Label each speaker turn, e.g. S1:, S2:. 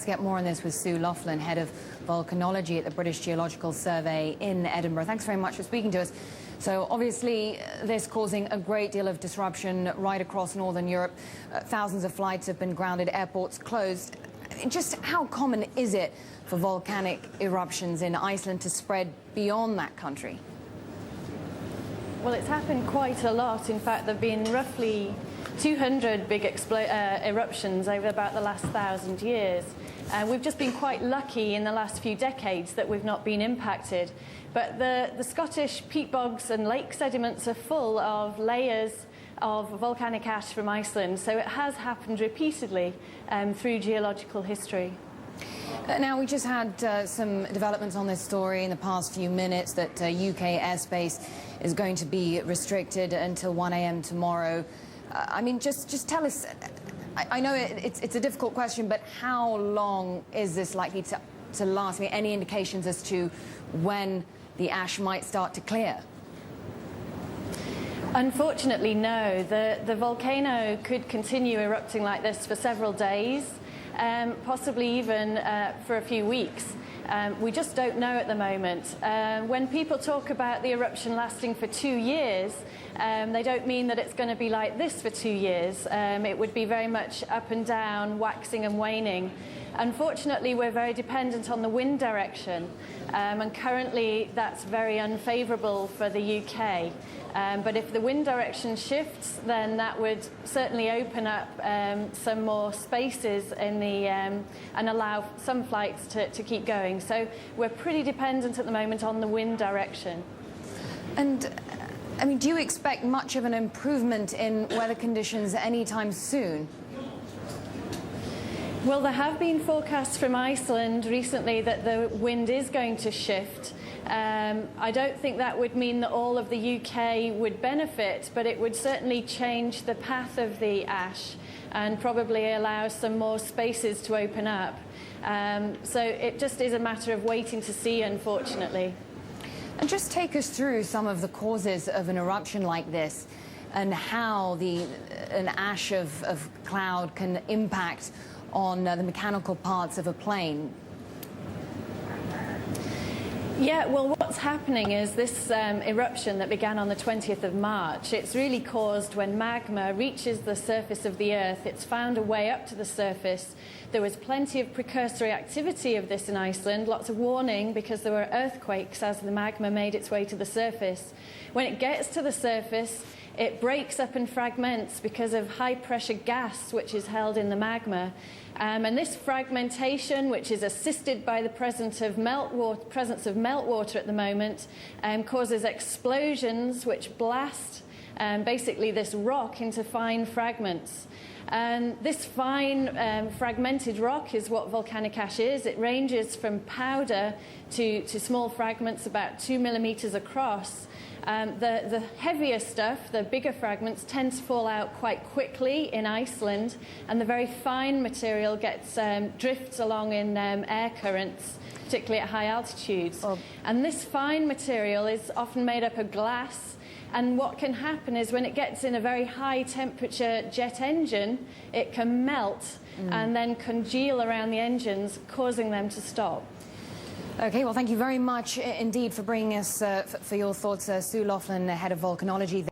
S1: Let's get more on this with Sue Loughlin, head of volcanology at the British Geological Survey in Edinburgh. Thanks very much for speaking to us. So obviously this causing a great deal of disruption right across northern Europe. Thousands of flights have been grounded, airports closed. Just how common is it for volcanic eruptions in Iceland to spread beyond that country?
S2: Well, it's happened quite a lot. In fact, there have been roughly 200 big eruptions over about the last 1,000 years. We've just been quite lucky in the last few decades that we've not been impacted. But the Scottish peat bogs and lake sediments are full of layers of volcanic ash from Iceland, so it has happened repeatedly through geological history.
S1: Now, we just had some developments on this story in the past few minutes that UK airspace is going to be restricted until 1 a.m. tomorrow. I mean, just tell us, I know it's a difficult question, but how long is this likely to last? I mean, any indications as to when the ash might start to clear?
S2: Unfortunately, no. The volcano could continue erupting like this for several days, possibly even for a few weeks. We just don't know at the moment. When people talk about the eruption lasting for 2 years, they don't mean that it's going to be like this for 2 years. It would be very much up and down, waxing and waning. Unfortunately, we're very dependent on the wind direction, and currently that's very unfavourable for the UK. But if the wind direction shifts, then that would certainly open up some more spaces in the and allow some flights to keep going. So we're pretty dependent at the moment on the wind direction.
S1: And I mean, do you expect much of an improvement in weather conditions anytime soon?
S2: Well, there have been forecasts from Iceland recently that the wind is going to shift. I don't think that would mean that all of the UK would benefit, but it would certainly change the path of the ash and probably allow some more spaces to open up. So it just is a matter of waiting to see, unfortunately.
S1: And just take us through some of the causes of an eruption like this and how an ash of cloud can impact on the mechanical parts of a plane.
S2: Yeah, well, what's happening is this eruption that began on the 20th of March, it's really caused when magma reaches the surface of the Earth. It's found a way up to the surface. There was plenty of precursory activity of this in Iceland, lots of warning because there were earthquakes as the magma made its way to the surface. When it gets to the surface, it breaks up and fragments because of high-pressure gas which is held in the magma. And this fragmentation, which is assisted by the presence of meltwater at the moment, causes explosions which blast basically this rock into fine fragments. And this fine fragmented rock is what volcanic ash is. It ranges from powder to small fragments about 2 millimeters across. The heavier stuff, the bigger fragments, tend to fall out quite quickly in Iceland, and the very fine material drifts along in air currents, particularly at high altitudes. Oh. And this fine material is often made up of glass, and what can happen is when it gets in a very high temperature jet engine, it can melt and then congeal around the engines, causing them to stop.
S1: Okay, well, thank you very much indeed for bringing us for your thoughts, Sue Loughlin, head of volcanology.